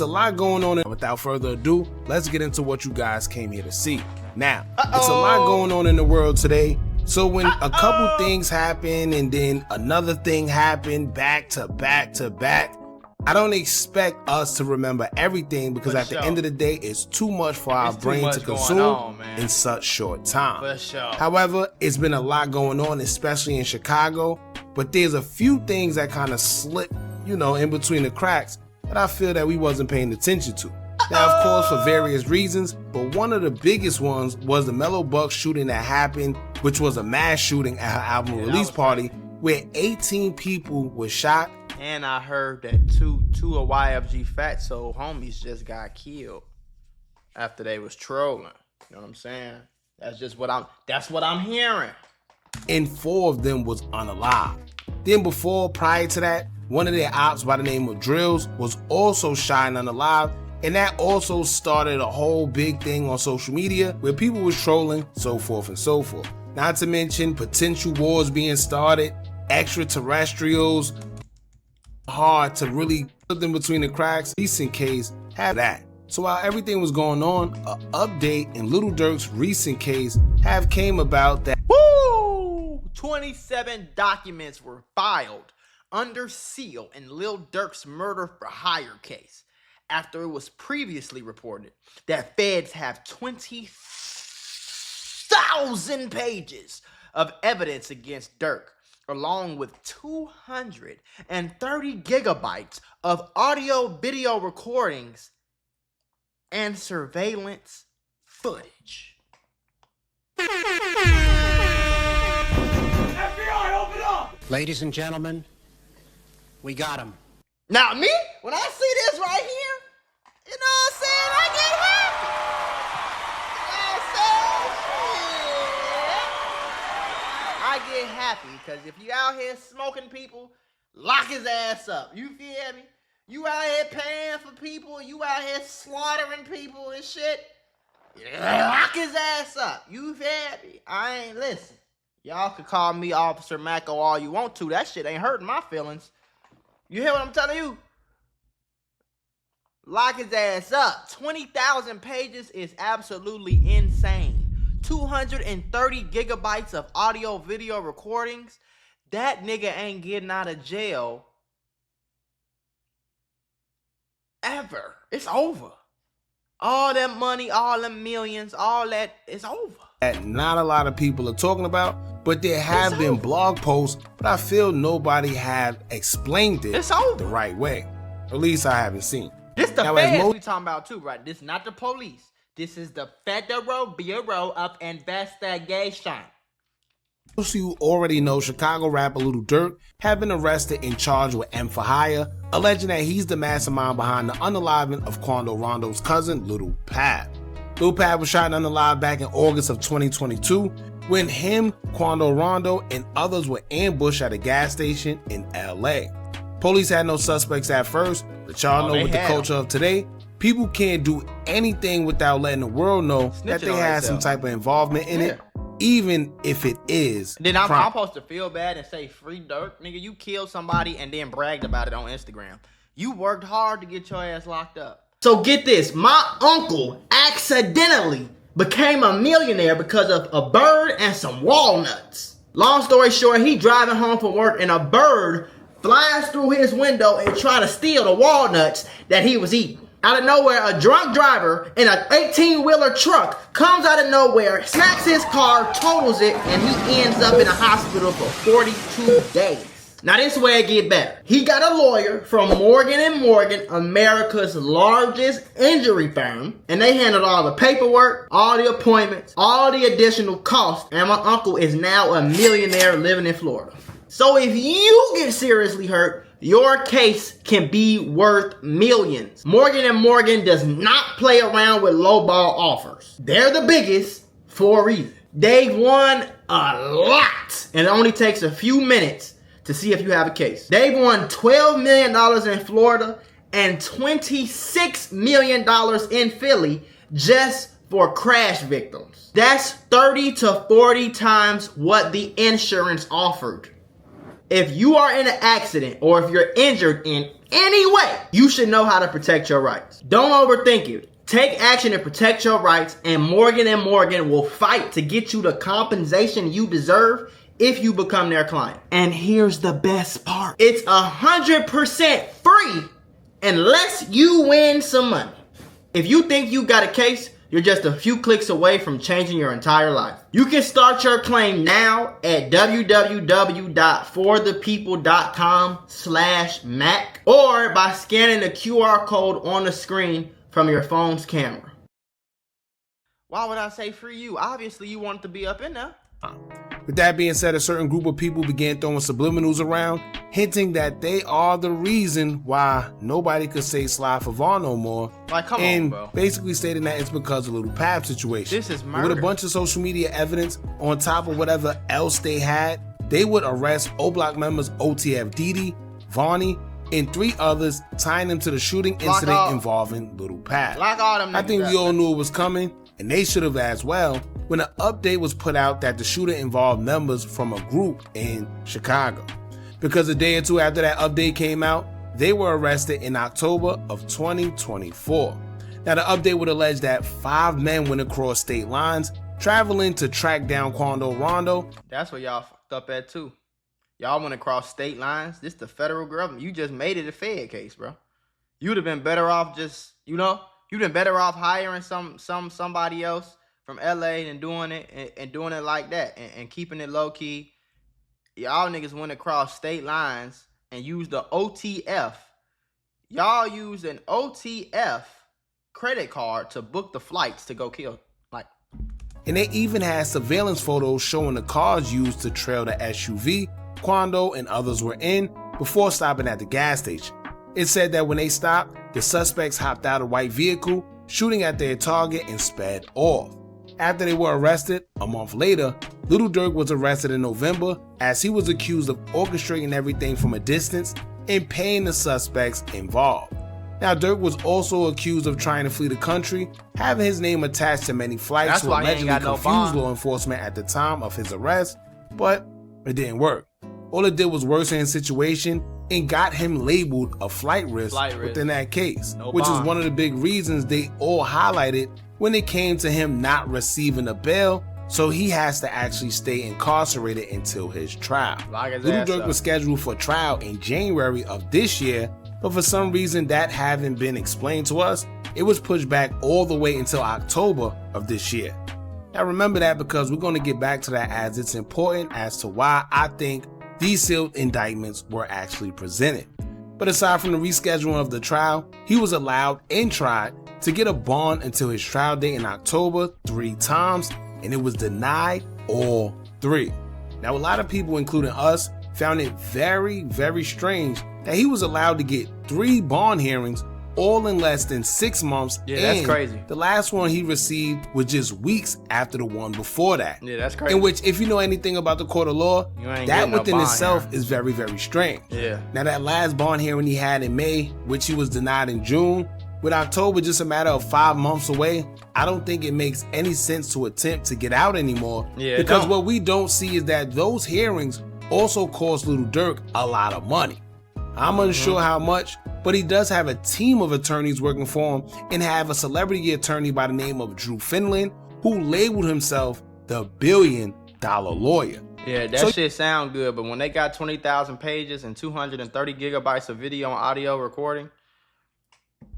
There's a lot going on. Without further ado, let's get into what you guys came here to see. Now, it's a lot going on in the world today. So when a couple things happen and then another thing happened back to back to back, I don't expect us to remember everything because at the end of the day, it's too much for our brain to consume in such short time. However, it's been a lot going on, especially in Chicago, but there's a few things that kind of slip, in between the cracks that I feel that we wasn't paying attention to. Now, of course, for various reasons, but one of the biggest ones was the Mellow Buck shooting that happened, which was a mass shooting at her album release party where 18 people were shot. And I heard that two of YFG Fatso homies just got killed after they was trolling. You know what I'm saying? That's what I'm hearing. And 4 of them was unalived. Then prior to that, one of their ops by the name of Drills was also shot and unalived, and that also started a whole big thing on social media where people was trolling, so forth and so forth. Not to mention potential wars being started, extraterrestrials, hard to really put them between the cracks. Recent case had that. So while everything was going on, an update in Lil Durk's recent case have came about that 27 documents were filed under seal in Lil Durk's murder for hire case after it was previously reported that feds have 20,000 pages of evidence against Durk, along with 230 gigabytes of audio video recordings and surveillance footage. FBI, open up! Ladies and gentlemen, we got him. Now me, when I see this right here, you know what I'm saying, I get happy. I get happy because if you out here smoking people, lock his ass up. You feel me? You out here paying for people, you out here slaughtering people and shit, lock his ass up. You feel me? I ain't listen. Y'all could call me Officer Macko all you want to. That shit ain't hurting my feelings. You hear what I'm telling you? Lock his ass up. 20,000 pages is absolutely insane. 230 gigabytes of audio video recordings. That nigga ain't getting out of jail ever. It's over. All that money, all them millions, all that is over. That not a lot of people are talking about, but there have been blog posts, but I feel nobody have explained it the right way. At least I haven't seen. This the feds we talking about too, right? This is not the police. This is the Federal Bureau of Investigation. Most of you already know Chicago rapper Lil Durk have been arrested and charged with M for hire, alleging that he's the mastermind behind the unaliving of Quando Rondo's cousin, Lil Pap. Lil Pap was shot and unalived back in August of 2022 when him, Quando Rondo, and others were ambushed at a gas station in LA. Police had no suspects at first, but y'all know with the culture of today, people can't do anything without letting the world know that they had some type of involvement in it, even if it is. Then I'm supposed to feel bad and say free Durk? Nigga, you killed somebody and then bragged about it on Instagram. You worked hard to get your ass locked up. So get this, my uncle accidentally became a millionaire because of a bird and some walnuts. Long story short, he driving home from work and a bird flies through his window and try to steal the walnuts that he was eating. Out of nowhere, a drunk driver in an 18-wheeler truck comes out of nowhere, smacks his car, totals it, and he ends up in a hospital for 42 days. Now this is where it get better. He got a lawyer from Morgan & Morgan, America's largest injury firm, and they handled all the paperwork, all the appointments, all the additional costs, and my uncle is now a millionaire living in Florida. So if you get seriously hurt, your case can be worth millions. Morgan & Morgan does not play around with lowball offers. They're the biggest for a reason. They've won a lot, and it only takes a few minutes to see if you have a case. They've won $12 million in Florida and $26 million in Philly just for crash victims. That's 30 to 40 times what the insurance offered. If you are in an accident or if you're injured in any way, you should know how to protect your rights. Don't overthink it. Take action to protect your rights, and Morgan & Morgan will fight to get you the compensation you deserve if you become their client. And here's the best part. It's 100% free unless you win some money. If you think you got a case, you're just a few clicks away from changing your entire life. You can start your claim now at www.forthepeople.com/Mac or by scanning the QR code on the screen from your phone's camera. Why would I say free you? Obviously, you want it to be up in there. With that being said, a certain group of people began throwing subliminals around, hinting that they are the reason why nobody could say Sly Favon no more. Like, come and on, bro. Basically stating that it's because of Lil Pap situation. This is murder. With a bunch of social media evidence on top of whatever else they had, they would arrest O-Block members OTF Didi, Vonnie, and 3 others, tying them to the shooting incident involving Lil Pap. Like all them I think niggas we all knew it was coming, and they should have as well, when an update was put out that the shooting involved members from a group in Chicago. Because a day or two after that update came out, they were arrested in October of 2024. Now the update would allege that 5 men went across state lines, traveling to track down Quando Rondo. That's where y'all fucked up at too. Y'all went across state lines. This the federal government. You just made it a Fed case, bro. You'd have been better off just, you'd been better off hiring somebody else from LA than doing it and doing it like that and keeping it low key. Y'all niggas went across state lines and used the OTF. Y'all used an OTF credit card to book the flights to go kill. And they even had surveillance photos showing the cars used to trail the SUV Quando and others were in before stopping at the gas station. It said that when they stopped, the suspects hopped out a white vehicle, shooting at their target and sped off. After they were arrested, a month later, Lil Durk was arrested in November as he was accused of orchestrating everything from a distance and paying the suspects involved. Now, Durk was also accused of trying to flee the country, having his name attached to many flights to allegedly confuse law enforcement at the time of his arrest, but it didn't work. All it did was worsen his situation and got him labeled a flight risk within that case, which is one of the big reasons they all highlighted when it came to him not receiving a bail, so he has to actually stay incarcerated until his trial. Lil Durk was scheduled for trial in January of this year, but for some reason that haven't been explained to us, it was pushed back all the way until October of this year. Now remember that because we're going to get back to that as it's important as to why I think these sealed indictments were actually presented. But aside from the rescheduling of the trial, he was allowed and tried to get a bond until his trial date in October 3 times, and it was denied all 3. Now a lot of people, including us, found it very, very strange that he was allowed to get 3 bond hearings all in less than 6 months. Yeah, that's crazy. The last one he received was just weeks after the one before that. Yeah, that's crazy. In which, if you know anything about the court of law, that within itself is very, very strange. Yeah. Now that last bond hearing he had in May, which he was denied in June, with October just a matter of 5 months away, I don't think it makes any sense to attempt to get out anymore. Yeah, because what we don't see is that those hearings also cost Lil Durk a lot of money. I'm unsure how much, but he does have a team of attorneys working for him and have a celebrity attorney by the name of Drew Finland who labeled himself the $1 billion lawyer. Yeah, that shit sound good, but when they got 20,000 pages and 230 gigabytes of video and audio recording,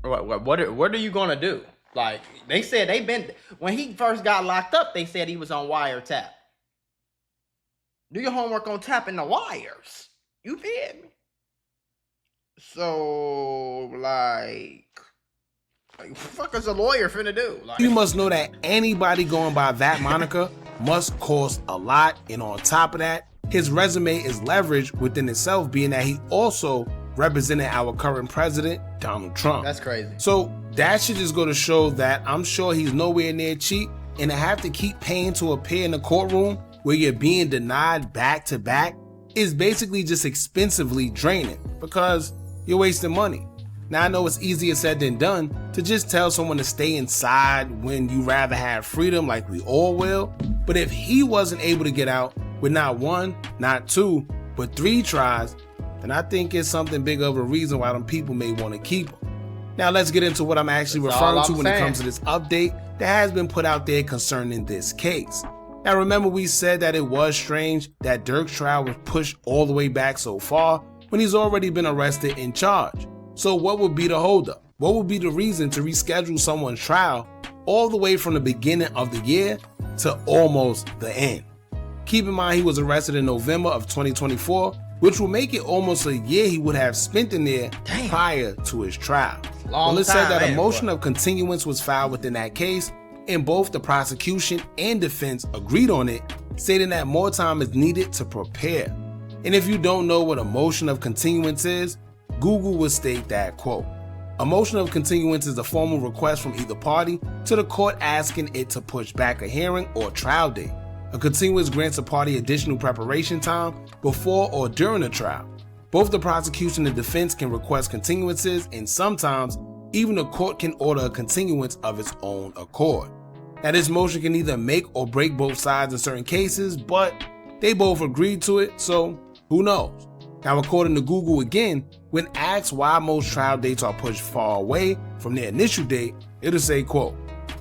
what are you gonna do? Like, they said when he first got locked up, they said he was on wiretap. Do your homework on tapping the wires. You feel me? So, like what the fuck is a lawyer finna do? You must know that anybody going by that moniker must cost a lot, and on top of that, his resume is leveraged within itself, being that he also represented our current president, Donald Trump. That's crazy. So that should just go to show that I'm sure he's nowhere near cheap, and to have to keep paying to appear in the courtroom where you're being denied back to back is basically just expensively draining because you're wasting money. Now I know it's easier said than done to just tell someone to stay inside when you rather have freedom like we all will, but if he wasn't able to get out with not 1, not 2, but 3 tries, then I think it's something big of a reason why them people may want to keep him. Now let's get into what I'm actually referring to when it comes to this update that has been put out there concerning this case. Now remember, we said that it was strange that Durk's trial was pushed all the way back so far when he's already been arrested and charged. So what would be the holdup? What would be the reason to reschedule someone's trial all the way from the beginning of the year to almost the end? Keep in mind he was arrested in November of 2024, which will make it almost a year he would have spent in there prior to his trial. Well, it said that a motion of continuance was filed within that case, and both the prosecution and defense agreed on it, stating that more time is needed to prepare. And if you don't know what a motion of continuance is, Google will state that, quote, "A motion of continuance is a formal request from either party to the court asking it to push back a hearing or trial date. A continuance grants a party additional preparation time before or during a trial. Both the prosecution and defense can request continuances, and sometimes even the court can order a continuance of its own accord. Now this motion can either make or break both sides in certain cases, but they both agreed to it, so who knows?" Now according to Google again, when asked why most trial dates are pushed far away from their initial date, it'll say, quote,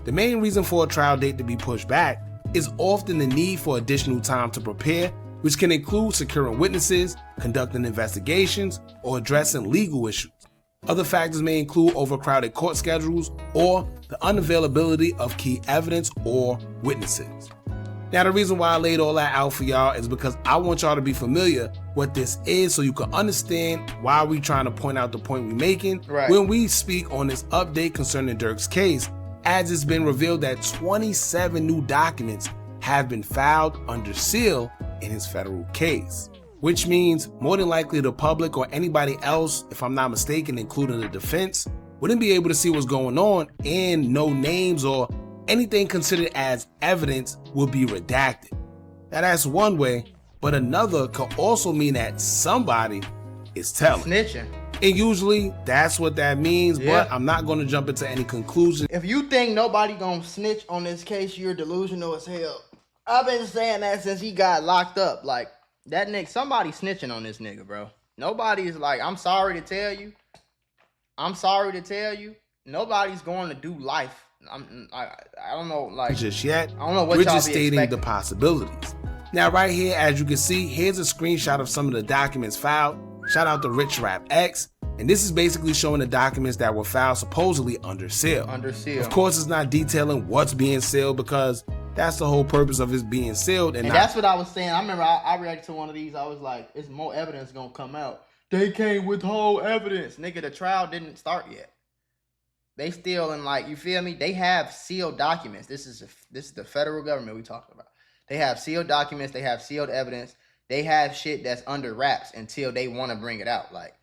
"The main reason for a trial date to be pushed back is often the need for additional time to prepare, which can include securing witnesses, conducting investigations, or addressing legal issues. Other factors may include overcrowded court schedules or the unavailability of key evidence or witnesses." Now the reason why I laid all that out for y'all is because I want y'all to be familiar what this is so you can understand why we trying to point out the point we making when we speak on this update concerning Durk's case, as it's been revealed that 27 new documents have been filed under seal in his federal case. Which means more than likely the public or anybody else, if I'm not mistaken, including the defense, wouldn't be able to see what's going on, and no names or anything considered as evidence will be redacted. Now that's one way, but another could also mean that somebody is telling. Snitching. And usually that's what that means, but I'm not going to jump into any conclusion. If you think nobody gonna snitch on this case, you're delusional as hell. I've been saying that since he got locked up. Like, that nigga, somebody snitching on this nigga, bro. Nobody's like, I'm sorry to tell you. Nobody's going to do life. I don't know, like, just yet. I don't know what we're y'all just be stating expecting. the possibilities. Now right here, as you can see, here's a screenshot of some of the documents filed. Shout out to Rich Rap X. And this is basically showing the documents that were filed supposedly under seal. Under seal. Of course, it's not detailing what's being sealed because that's the whole purpose of it being sealed. And that's what I was saying. I remember I reacted to one of these. I was like, it's more evidence gonna come out. They can't withhold evidence. Nigga, the trial didn't start yet. They still in, like, you feel me? They have sealed documents. This is the federal government we talking about. They have sealed documents. They have sealed evidence. They have shit that's under wraps until they want to bring it out. Like,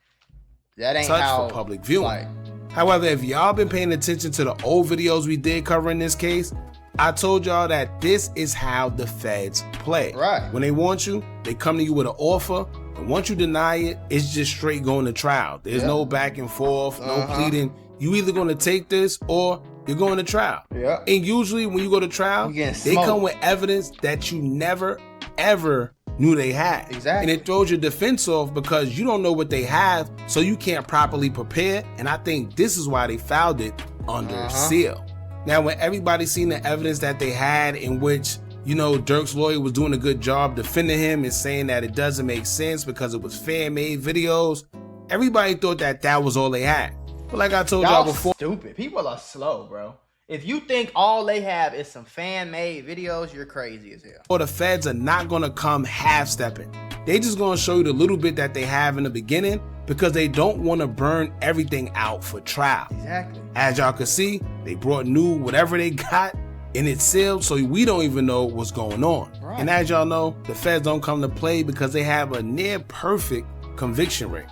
that ain't how for public viewing. Like, however, if y'all been paying attention to the old videos we did covering this case, I told y'all that this is how the feds play. Right. When they want you, they come to you with an offer, and once you deny it, it's just straight going to trial. There's no back and forth, no pleading. You either going to take this or you're going to trial. Yeah. And usually when you go to trial, they come with evidence that you never, ever knew they had. Exactly. And it throws your defense off because you don't know what they have, so you can't properly prepare. And I think this is why they filed it under seal. Now, when everybody seen the evidence that they had in which, you know, Durk's lawyer was doing a good job defending him and saying that it doesn't make sense because it was fan-made videos, everybody thought that that was all they had. But like I told y'all before, stupid. People are slow, bro. If you think all they have is some fan-made videos, you're crazy as hell. or the feds are not going to come half-stepping. They just going to show you the little bit that they have in the beginning because they don't want to burn everything out for trial. Exactly. As y'all can see, they brought new whatever they got and it's sealed, so we don't even know what's going on. Right. And as y'all know, the feds don't come to play because they have a near perfect conviction rate.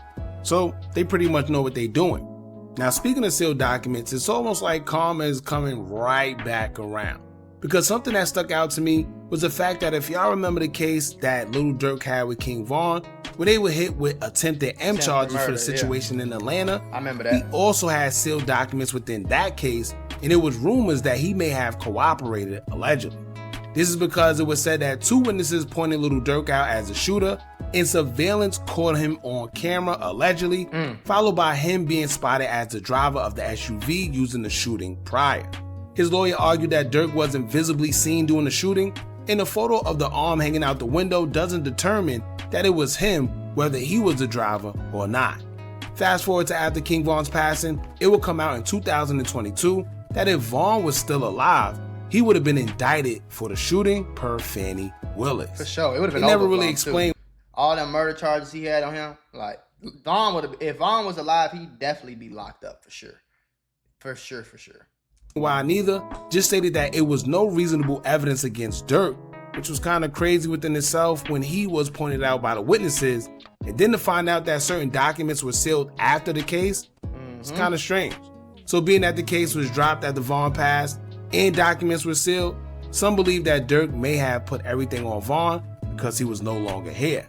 So they pretty much know what they're doing. Now, speaking of sealed documents, it's almost like karma is coming right back around. Because something that stuck out to me was the fact that if y'all remember the case that Lil Durk had with King Von, where they were hit with attempted charges for the situation in Atlanta, I remember that. he also had sealed documents within that case, and it was rumors that he may have cooperated, allegedly. This is because it was said that 2 witnesses pointed Lil Durk out as the shooter, and surveillance caught him on camera allegedly, followed by him being spotted as the driver of the SUV using the shooting prior. His lawyer argued that Durk wasn't visibly seen during the shooting, and the photo of the arm hanging out the window doesn't determine that it was him whether he was the driver or not. Fast forward to after King Von's passing, it would come out in 2022 that if Von was still alive, he would have been indicted for the shooting per Fannie Willis. For sure. It would have been They never over really for him, explained too. All them murder charges he had on him. Like, Von would have, if Von was alive, he'd definitely be locked up for sure. For sure. why neither, just stated that it was no reasonable evidence against Durk, which was kind of crazy within itself when he was pointed out by the witnesses, and then to find out that certain documents were sealed after the case, it's kind of strange. So being that the case was dropped after Von passed and documents were sealed, some believe that Durk may have put everything on Von because he was no longer here,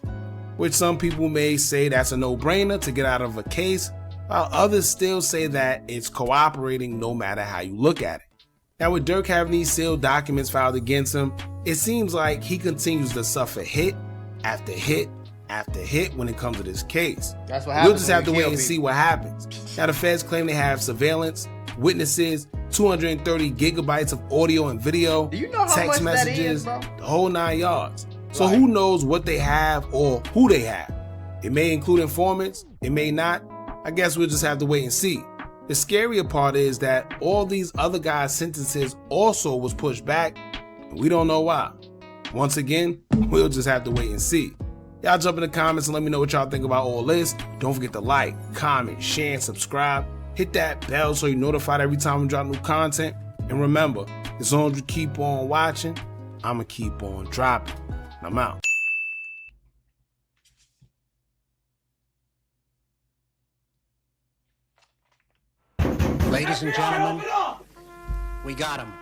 which some people may say that's a no-brainer to get out of a case, while others still say that it's cooperating no matter how you look at it. Now with Durk having these sealed documents filed against him, it seems like he continues to suffer hit after hit after hit when it comes to this case. That's what happens. We'll just have to wait and see what happens. Now the feds claim they have surveillance, witnesses, 230 gigabytes of audio and video, Do you know how text much that messages, is, bro? the whole 9 yards. So Right. who knows what they have or who they have? It may include informants, it may not. I guess we'll just have to wait and see. The scarier part is that all these other guys' sentences also was pushed back, and we don't know why. Once again, we'll just have to wait and see. Y'all jump in the comments and let me know what y'all think about all this. Don't forget to like, comment, share, and subscribe. Hit that bell so you're notified every time we drop new content. And remember, as long as you keep on watching, I'ma keep on dropping. I'm out. Ladies and gentlemen, we got him.